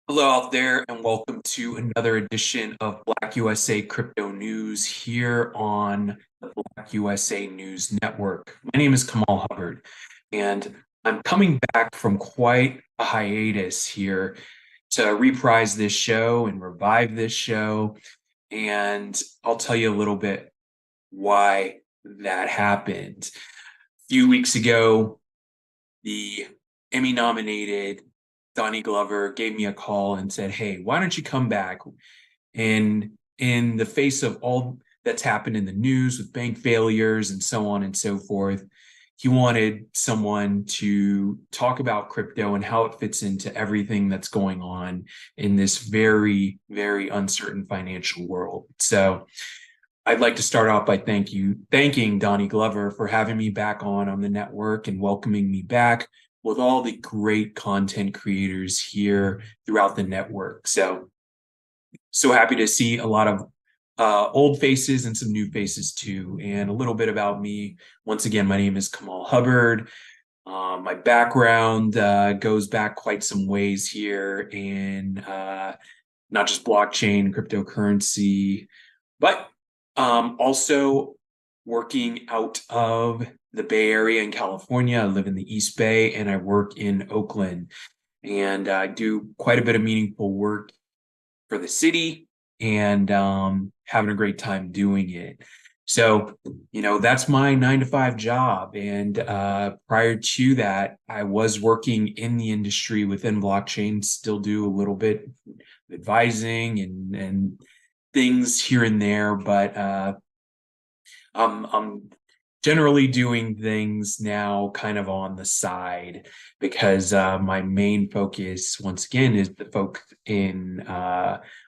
Hello out there, and welcome to another edition of Black USA Crypto News here on the Black USA News Network. My name is Kamal Hubbard, and I'm coming back from quite a hiatus here to reprise this show and revive this show. And I'll tell you a little bit why that happened. A few weeks ago, the Emmy nominated Donnie Glover gave me a call and said, "Hey, why don't you come back?" And in the face of all that's happened in the news with bank failures and so on and so forth, he wanted someone to talk about crypto and how it fits into everything that's going on in this very, very uncertain financial world. So I'd like to start off by thanking Donnie Glover for having me back on the network and welcoming me back with all the great content creators here throughout the network. So happy to see a lot of old faces and some new faces too. And a little bit about me. Once again, my name is Kamal Hubbard. My background goes back quite some ways here in not just blockchain, cryptocurrency, but also working out of the Bay Area in California. I live in the East Bay and I work in Oakland. And I do quite a bit of meaningful work for the city and having a great time doing it. So, that's my 9 to 5 job. And prior to that, I was working in the industry within blockchain, still do a little bit of advising and things here and there, but I'm generally doing things now kind of on the side because my main focus, once again, is the folks in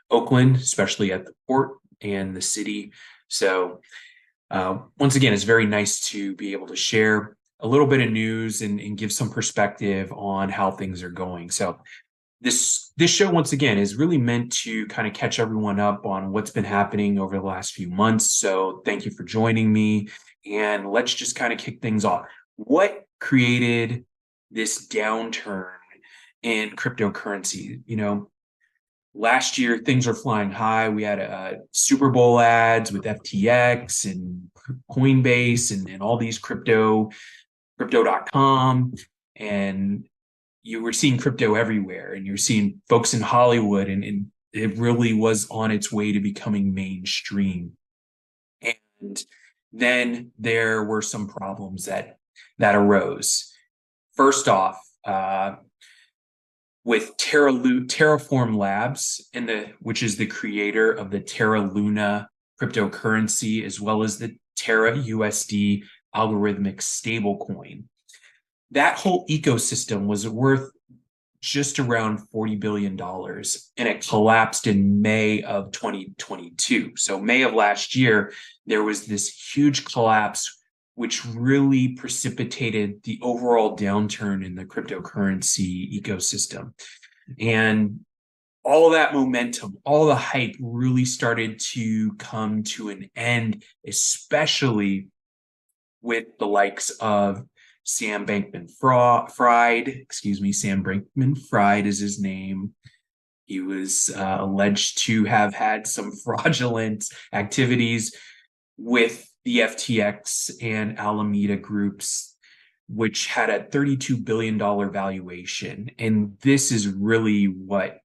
Oakland, especially at the port and the city. So once again, it's very nice to be able to share a little bit of news and give some perspective on how things are going. So this show, once again, is really meant to kind of catch everyone up on what's been happening over the last few months. So thank you for joining me. And let's just kind of kick things off. What created this downturn in cryptocurrency? Last year things were flying high. We had Super Bowl ads with FTX and Coinbase and all these crypto.com, and you were seeing crypto everywhere, and you're seeing folks in Hollywood, and it really was on its way to becoming mainstream. And then there were some problems that arose. First off, with Terraform Labs, which is the creator of the Terra Luna cryptocurrency, as well as the Terra USD algorithmic stablecoin. That whole ecosystem was worth just around $40 billion, and it collapsed in May of 2022. So May of last year, there was this huge collapse, which really precipitated the overall downturn in the cryptocurrency ecosystem. And all of that momentum, all the hype really started to come to an end, especially with the likes of Sam Bankman-Fried. Sam Bankman-Fried is his name. He was alleged to have had some fraudulent activities with the FTX and Alameda groups, which had a $32 billion valuation. And this is really what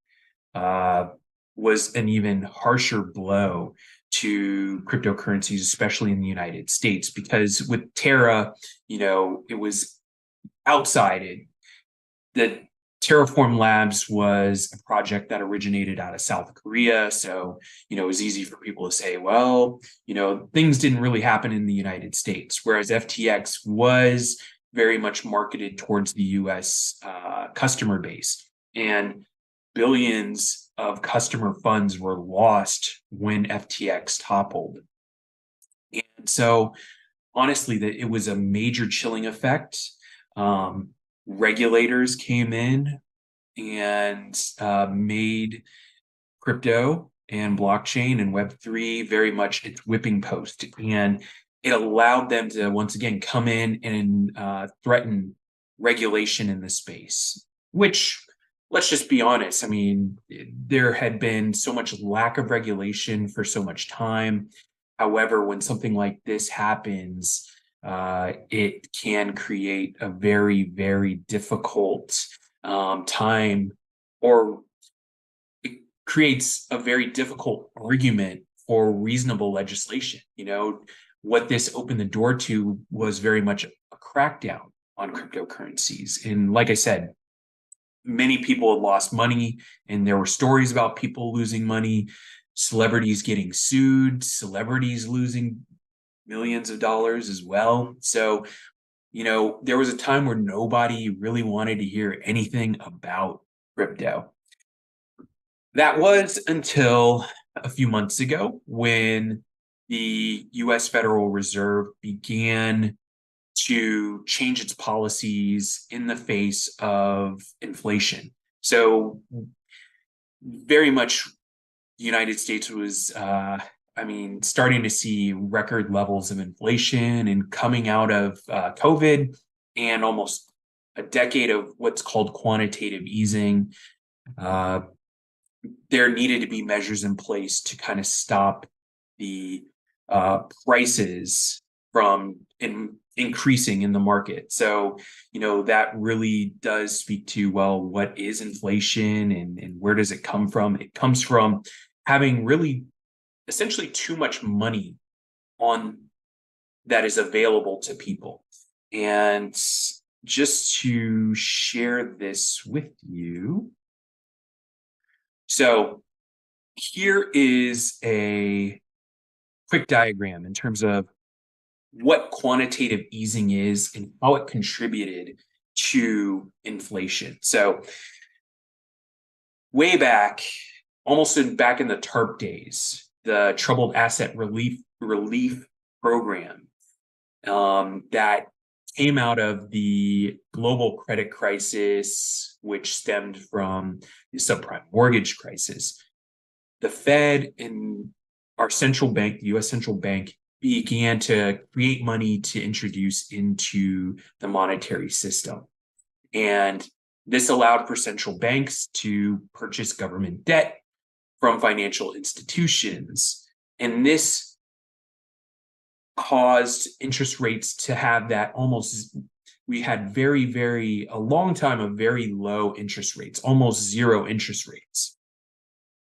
was an even harsher blow to cryptocurrencies, especially in the United States, because with Terra, it was outside. The Terraform Labs was a project that originated out of South Korea. So, it was easy for people to say, well, things didn't really happen in the United States, whereas FTX was very much marketed towards the US customer base. And billions of customer funds were lost when FTX toppled. And so, honestly, that it was a major chilling effect. Regulators came in and made crypto and blockchain and Web3 very much its whipping post. And it allowed them to, once again, come in and threaten regulation in the space, which, let's just be honest. I mean, there had been so much lack of regulation for so much time. However, when something like this happens, it can create a very, very difficult time, or it creates a very difficult argument for reasonable legislation. What this opened the door to was very much a crackdown on cryptocurrencies. And like I said, many people had lost money, and there were stories about people losing money, celebrities getting sued, celebrities losing millions of dollars as well. So, there was a time where nobody really wanted to hear anything about crypto. That was until a few months ago when the US Federal Reserve began to change its policies in the face of inflation. So, very much the United States was, starting to see record levels of inflation and coming out of COVID and almost a decade of what's called quantitative easing. Uh, there needed to be measures in place to kind of stop the prices from increasing in the market. So, that really does speak to, well, what is inflation, and where does it come from? It comes from having really essentially too much money on that is available to people. And just to share this with you. So here is a quick diagram in terms of what quantitative easing is and how it contributed to inflation. So way back, back in the TARP days, the Troubled Asset Relief Program that came out of the global credit crisis, which stemmed from the subprime mortgage crisis. The Fed and our central bank, the US central bank, began to create money to introduce into the monetary system. And this allowed for central banks to purchase government debt from financial institutions. And this caused interest rates to have that we had a long time of very low interest rates, almost zero interest rates.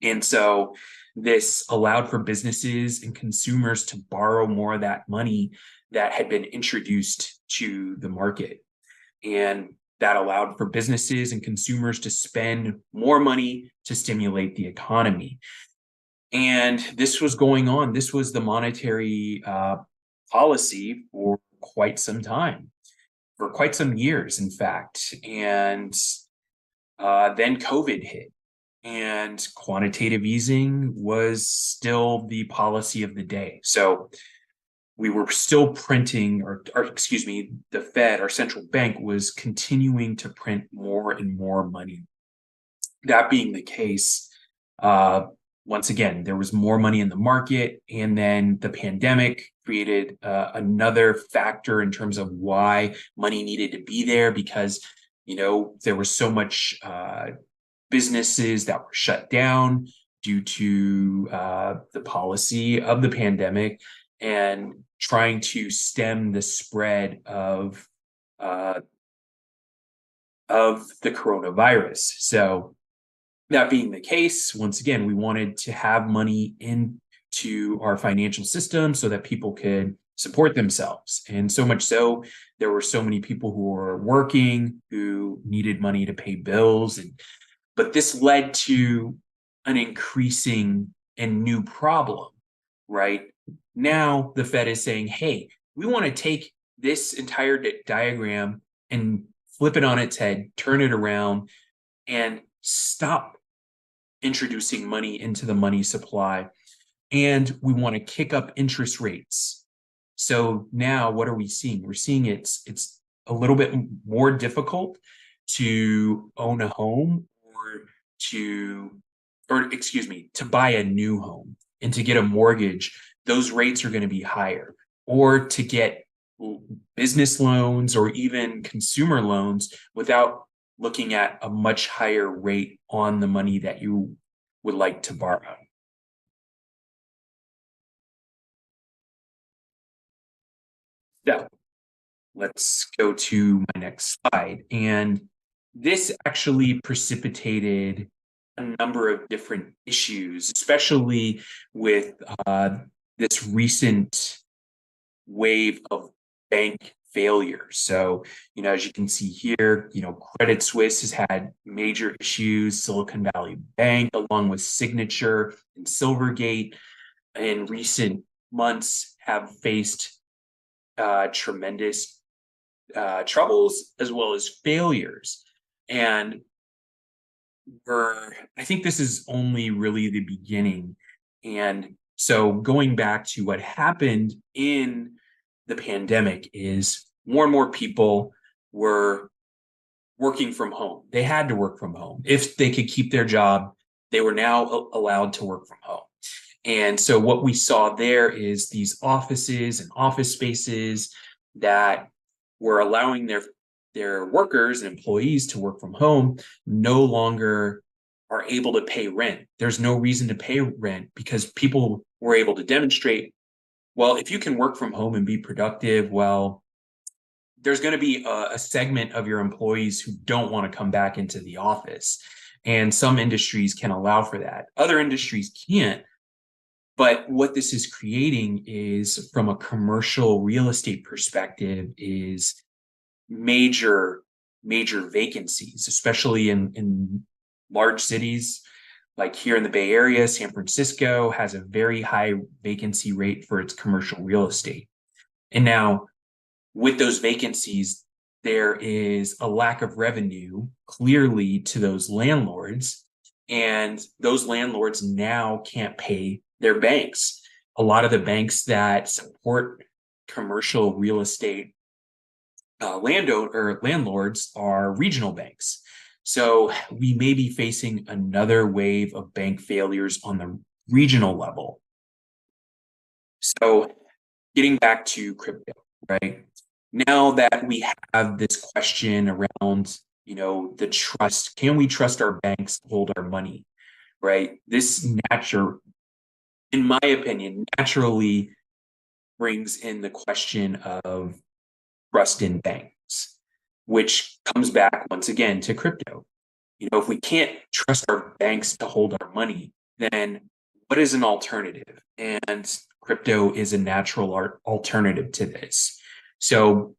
And so this allowed for businesses and consumers to borrow more of that money that had been introduced to the market. And that allowed for businesses and consumers to spend more money to stimulate the economy. And this was going on. This was the monetary policy for quite some time, for quite some years, in fact. And then COVID hit. And quantitative easing was still the policy of the day. So we were still printing, the Fed, our central bank, was continuing to print more and more money. That being the case, once again, there was more money in the market, and then the pandemic created another factor in terms of why money needed to be there, because there was so much businesses that were shut down due to the policy of the pandemic and trying to stem the spread of the coronavirus. So that being the case, once again, we wanted to have money into our financial system so that people could support themselves. And so much so, there were so many people who were working, who needed money to pay bills, but this led to an increasing and new problem, right? Now the Fed is saying, hey, we want to take this entire diagram and flip it on its head, turn it around, and stop introducing money into the money supply. And we want to kick up interest rates. So now what are we seeing? We're seeing it's a little bit more difficult to own a home, to buy a new home and to get a mortgage. Those rates are going to be higher, or to get business loans or even consumer loans without looking at a much higher rate on the money that you would like to borrow. So let's go to my next slide. And this actually precipitated a number of different issues, especially with this recent wave of bank failure. So, as you can see here, Credit Suisse has had major issues. Silicon Valley Bank, along with Signature and Silvergate, in recent months have faced tremendous troubles as well as failures. And I think this is only really the beginning. And so going back to what happened in the pandemic is more and more people were working from home. They had to work from home. If they could keep their job, they were now allowed to work from home. And so what we saw there is these offices and office spaces that were allowing their workers and employees to work from home no longer are able to pay rent. There's no reason to pay rent because people were able to demonstrate, well, if you can work from home and be productive, well, there's going to be a segment of your employees who don't want to come back into the office. And some industries can allow for that. Other industries can't. But what this is creating is, from a commercial real estate perspective, is major vacancies, especially in large cities like here in the Bay Area. San Francisco has a very high vacancy rate for its commercial real estate. And now with those vacancies, there is a lack of revenue clearly to those landlords, and those landlords now can't pay their banks. A lot of the banks that support commercial real estate landlords are regional banks. So we may be facing another wave of bank failures on the regional level. So getting back to crypto, right? Now that we have this question around, the trust, can we trust our banks to hold our money, right? This in my opinion, naturally brings in the question of trust in banks, which comes back once again to crypto. If we can't trust our banks to hold our money, then what is an alternative? And crypto is a natural alternative to this. So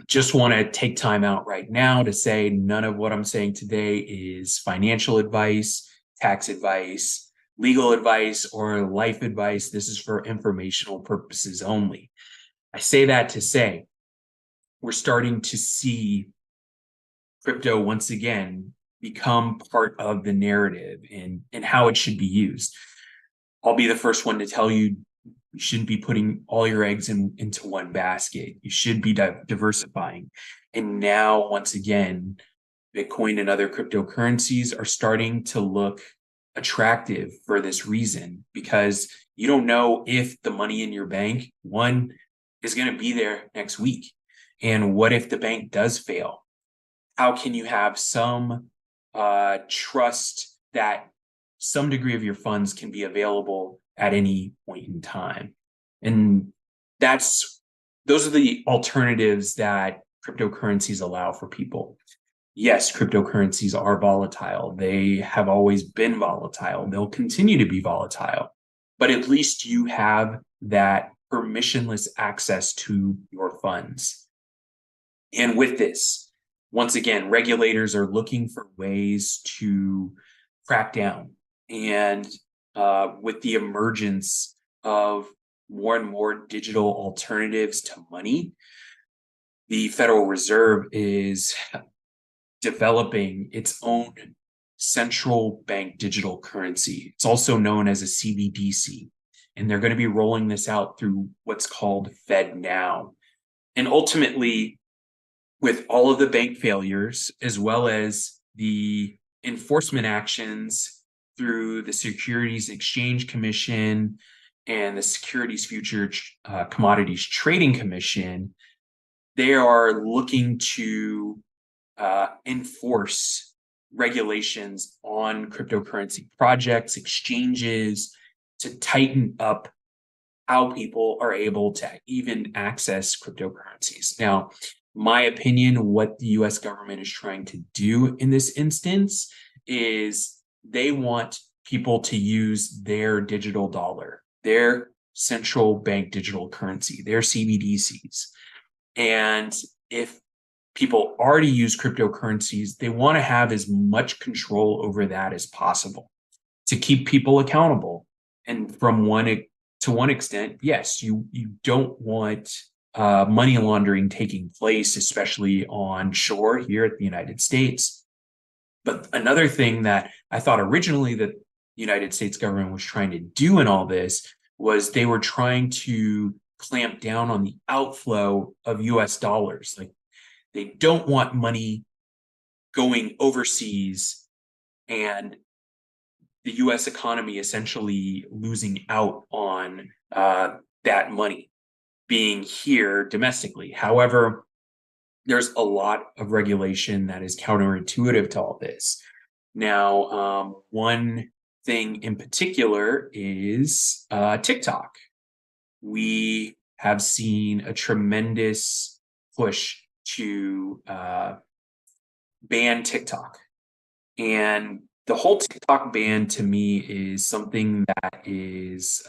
just want to take time out right now to say none of what I'm saying today is financial advice, tax advice, legal advice, or life advice. This is for informational purposes only. I say that to say we're starting to see crypto once again become part of the narrative and how it should be used. I'll be the first one to tell you shouldn't be putting all your eggs into one basket. You should be diversifying. And now, once again, Bitcoin and other cryptocurrencies are starting to look attractive for this reason, because you don't know if the money in your bank, one, is going to be there next week. And what if the bank does fail? How can you have some trust that some degree of your funds can be available at any point in time? And those are the alternatives that cryptocurrencies allow for people. Yes, cryptocurrencies are volatile. They have always been volatile. They'll continue to be volatile. But at least you have that permissionless access to your funds. And with this, once again, regulators are looking for ways to crack down. And with the emergence of more and more digital alternatives to money, the Federal Reserve is developing its own central bank digital currency. It's also known as a CBDC. And they're going to be rolling this out through what's called FedNow. And ultimately, with all of the bank failures, as well as the enforcement actions through the Securities Exchange Commission and the Securities Futures Commodities Trading Commission, they are looking to enforce regulations on cryptocurrency projects, exchanges, to tighten up how people are able to even access cryptocurrencies. Now, my opinion, what the US government is trying to do in this instance is they want people to use their digital dollar, their central bank digital currency, their CBDCs. And if people already use cryptocurrencies, they want to have as much control over that as possible to keep people accountable. And from one extent, yes, you don't want money laundering taking place, especially on shore here at the United States. But another thing that I thought originally that the United States government was trying to do in all this was they were trying to clamp down on the outflow of US dollars. Like they don't want money going overseas and the US economy essentially losing out on that money being here domestically. However, there's a lot of regulation that is counterintuitive to all this. Now, one thing in particular is TikTok. We have seen a tremendous push to ban TikTok. And the whole TikTok ban to me is something that is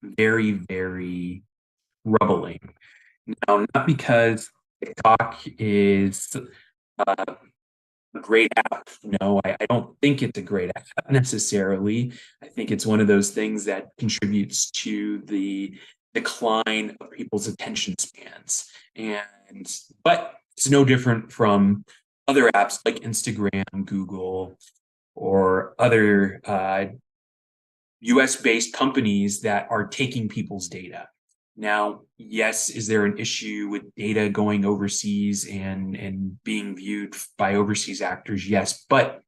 very, very troubling. Now, not because TikTok is a great app. No, I don't think it's a great app necessarily. I think it's one of those things that contributes to the decline of people's attention spans. But it's no different from other apps like Instagram, Google, or other US-based companies that are taking people's data. Now, yes, is there an issue with data going overseas and being viewed by overseas actors? Yes, but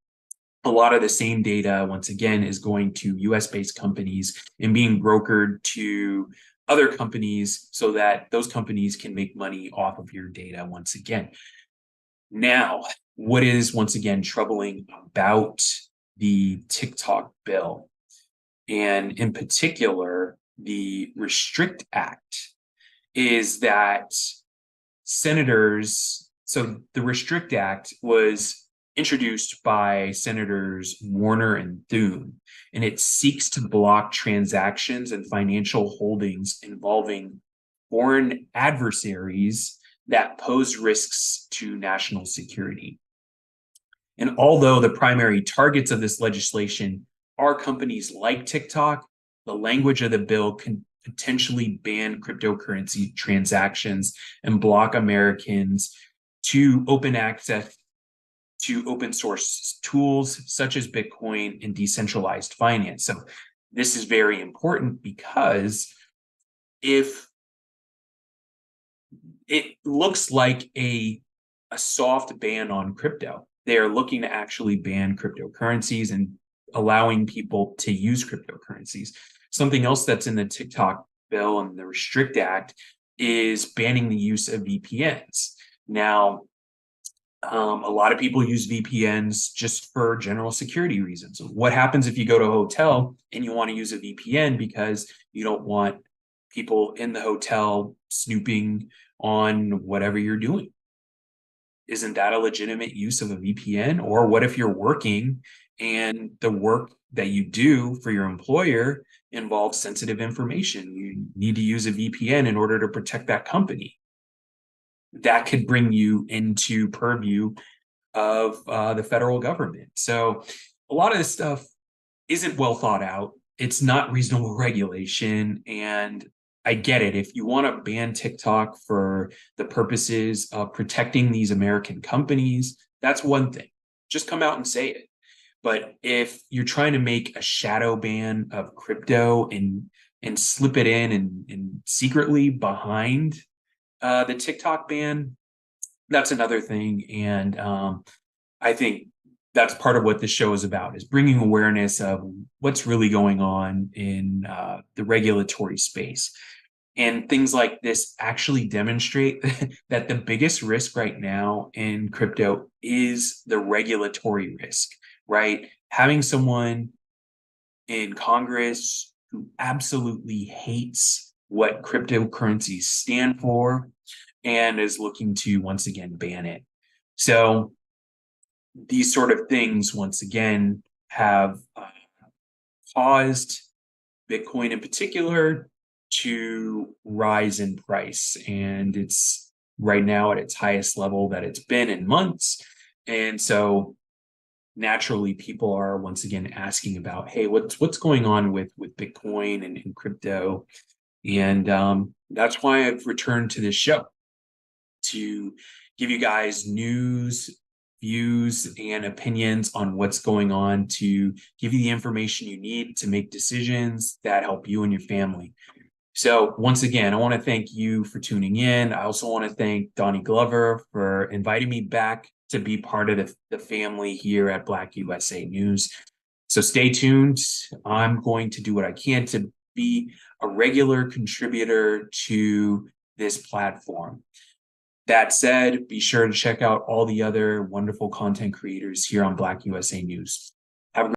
a lot of the same data, once again, is going to US-based companies and being brokered to other companies so that those companies can make money off of your data once again. Now, what is once again troubling about the TikTok bill, and in particular, the Restrict Act, is that senators, so the Restrict Act was introduced by Senators Warner and Thune, and it seeks to block transactions and financial holdings involving foreign adversaries that pose risks to national security. And although the primary targets of this legislation are companies like TikTok, the language of the bill can potentially ban cryptocurrency transactions and block Americans to open access to open source tools such as Bitcoin and decentralized finance. So this is very important because if it looks like a soft ban on crypto, they are looking to actually ban cryptocurrencies and allowing people to use cryptocurrencies. Something else that's in the TikTok bill and the Restrict Act is banning the use of VPNs. Now, a lot of people use VPNs just for general security reasons. What happens if you go to a hotel and you want to use a VPN because you don't want people in the hotel snooping on whatever you're doing? Isn't that a legitimate use of a VPN? Or what if you're working and the work that you do for your employer involves sensitive information? You need to use a VPN in order to protect that company. That could bring you into purview of the federal government. So a lot of this stuff isn't well thought out. It's not reasonable regulation. And I get it. If you want to ban TikTok for the purposes of protecting these American companies, that's one thing. Just come out and say it. But if you're trying to make a shadow ban of crypto and slip it in and secretly behind the TikTok ban, that's another thing. And I think that's part of what this show is about, is bringing awareness of what's really going on in the regulatory space. And things like this actually demonstrate that the biggest risk right now in crypto is the regulatory risk, right? Having someone in Congress who absolutely hates what cryptocurrencies stand for and is looking to once again ban it. So these sort of things, once again, have caused Bitcoin in particular to rise in price. And it's right now at its highest level that it's been in months. And so naturally people are once again asking about, hey, what's going on with Bitcoin and crypto? And that's why I've returned to this show to give you guys news, views, and opinions on what's going on, to give you the information you need to make decisions that help you and your family. So once again, I want to thank you for tuning in. I also want to thank Donnie Glover for inviting me back to be part of the family here at Black USA News. So stay tuned. I'm going to do what I can to be a regular contributor to this platform. That said, be sure to check out all the other wonderful content creators here on Black USA News.